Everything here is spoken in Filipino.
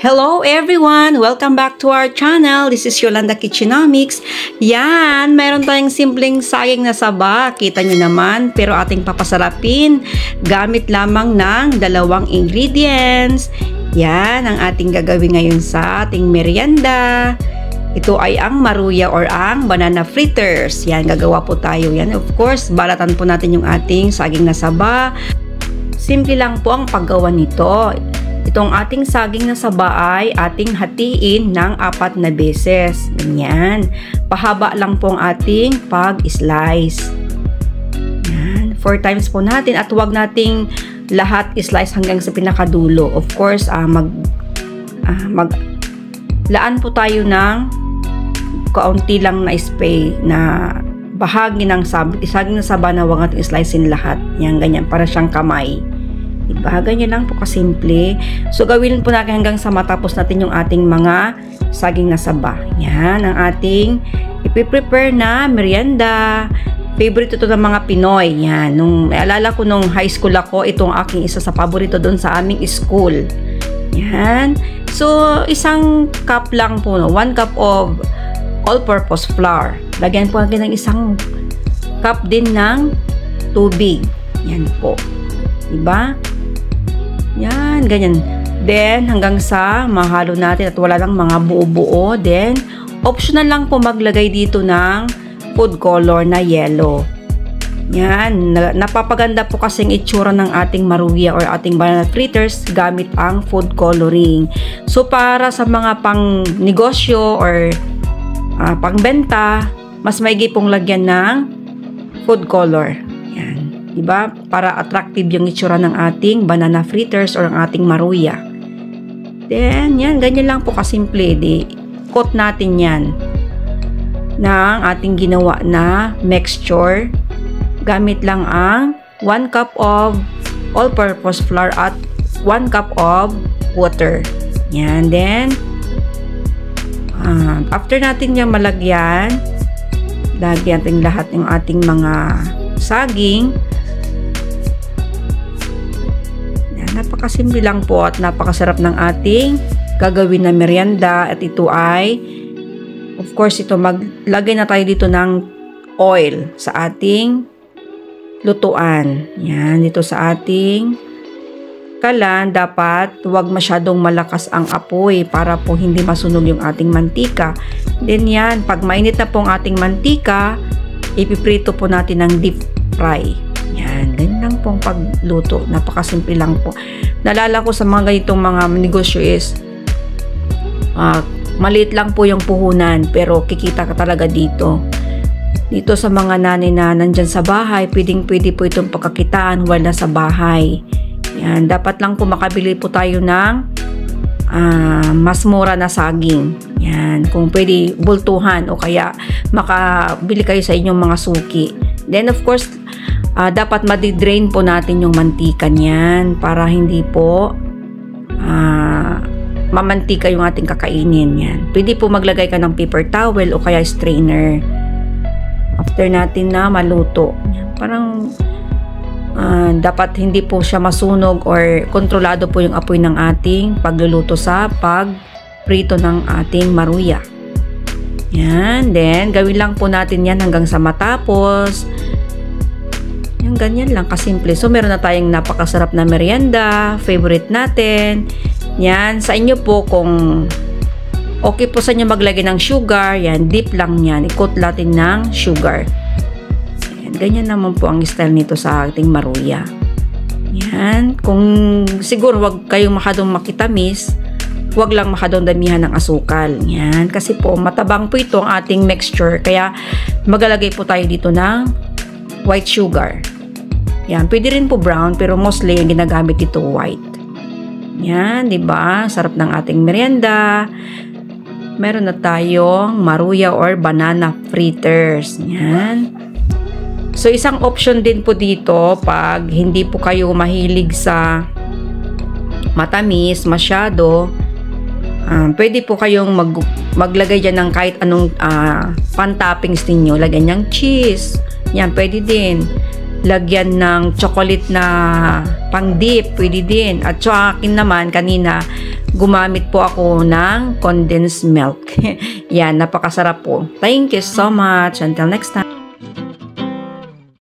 Hello everyone! Welcome back to our channel. This is Yolanda Kitchenomics. Yan, meron tayong simpleng saging na saba. Kita nyo naman, pero ating papasarapin gamit lamang ng 2 ingredients. Yan, ang ating gagawin ngayon sa ating merienda. Ito ay ang maruya or ang banana fritters. Yan, gagawa po tayo. Yan, of course, balatan po natin yung ating saging na saba. Simple lang po ang paggawa nito. Itong ating saging na saba ay ating hatiin ng 4 na beses. Ganyan. Pahaba lang po ang ating pag-slice. Yan. 4 times po natin at huwag nating lahat slice hanggang sa pinakadulo. Of course, laan po tayo ng kaunti lang na spray na bahagi ng saging na saba na huwag natin slicein lahat. Yan, ganyan. Para siyang kamay. Diba? Ganyan lang po kasimple. So, gawin po natin hanggang sa matapos natin yung ating mga saging na saba. Yan, ang ating ipiprepare na merienda. Favorite ito ng mga Pinoy. Yan. Alala ko nung high school ako, itong aking isa sa paborito doon sa aming school. Yan. So, isang cup lang po, 1 cup of all-purpose flour. Lagyan po natin ng isang cup din ng tubig. Yan po. Diba? Yan, ganyan. Then, hanggang sa mahalo natin at wala lang mga buo-buo. Then, optional lang po maglagay dito ng food color na yellow. Yan. Napapaganda po kasing itsura ng ating maruya or ating banana fritters gamit ang food coloring. So, para sa mga pang negosyo or pangbenta, mas maigi pong lagyan ng food color. Yan. Diba? Para attractive yung itsura ng ating banana fritters or ang ating maruya. Then, yan. Ganyan lang po kasimple. Coat natin yan ng ating ginawa na mixture. Gamit lang ang 1 cup of all-purpose flour at 1 cup of water. Yan. Then, after natin yung malagyan, lagyan natin lahat ng ating mga saging. Napakasimple lang po at napakasarap ng ating gagawin na merienda. At ito ay, of course, ito maglagay na tayo dito ng oil sa ating lutuan. Yan, dito sa ating kalan, dapat huwag masyadong malakas ang apoy para po hindi masunog yung ating mantika. Then yan, pag mainit na po ang ating mantika, ipiprito po natin ng deep fry. Yan, ganyan lang pong pagluto. Napakasimple lang po. Nalala ko sa mga ganitong mga negosyo is maliit lang po yung puhunan pero kikita ka talaga dito. Dito sa mga nanay na nandyan sa bahay, pwede po itong pagkakitaan while nasa bahay. Yan, dapat lang po makabili po tayo ng mas mura na saging. Yan, kung pwede bultuhan o kaya makabili kayo sa inyong mga suki. Then of course, dapat madidrain po natin yung mantika niyan para hindi po mamantika yung ating kakainin. Yan. Pwede po maglagay ka ng paper towel o kaya strainer after natin na maluto. Yan. Parang dapat hindi po siya masunog or kontrolado po yung apoy ng ating pagluluto sa pagprito ng ating maruya. Yan. Then, gawin lang po natin yan hanggang sa matapos. Yung ganyan lang kasimple. So, meron na tayong napakasarap na merienda. Favorite natin. Yan. Sa inyo po, kung okay po sa inyo maglagay ng sugar, yan, dip lang yan. I-coat natin ng sugar. Yan. Ganyan naman po ang style nito sa ating maruya. Yan. Kung siguro wag kayong masyadong makitamis, wag lang masyadong damihan ng asukal. Yan. Kasi po, matabang po ito ang ating mixture. Kaya, maglalagay po tayo dito ng white sugar. Yan, pwede rin po brown pero mostly ang ginagamit dito white. Yan, 'di ba? Sarap ng ating merienda. Meron na tayong maruya or banana fritters. Yan. So isang option din po dito pag hindi po kayo mahilig sa matamis masyado, pwede po kayong maglagay diyan ng kahit anong pan-toppings niyo. Lagyan niyang cheese. Yan, pwede din. Lagyan ng chocolate na pang dip, pwede din. At sa akin naman, kanina, gumamit po ako ng condensed milk. Yan, napakasarap po. Thank you so much. Until next time.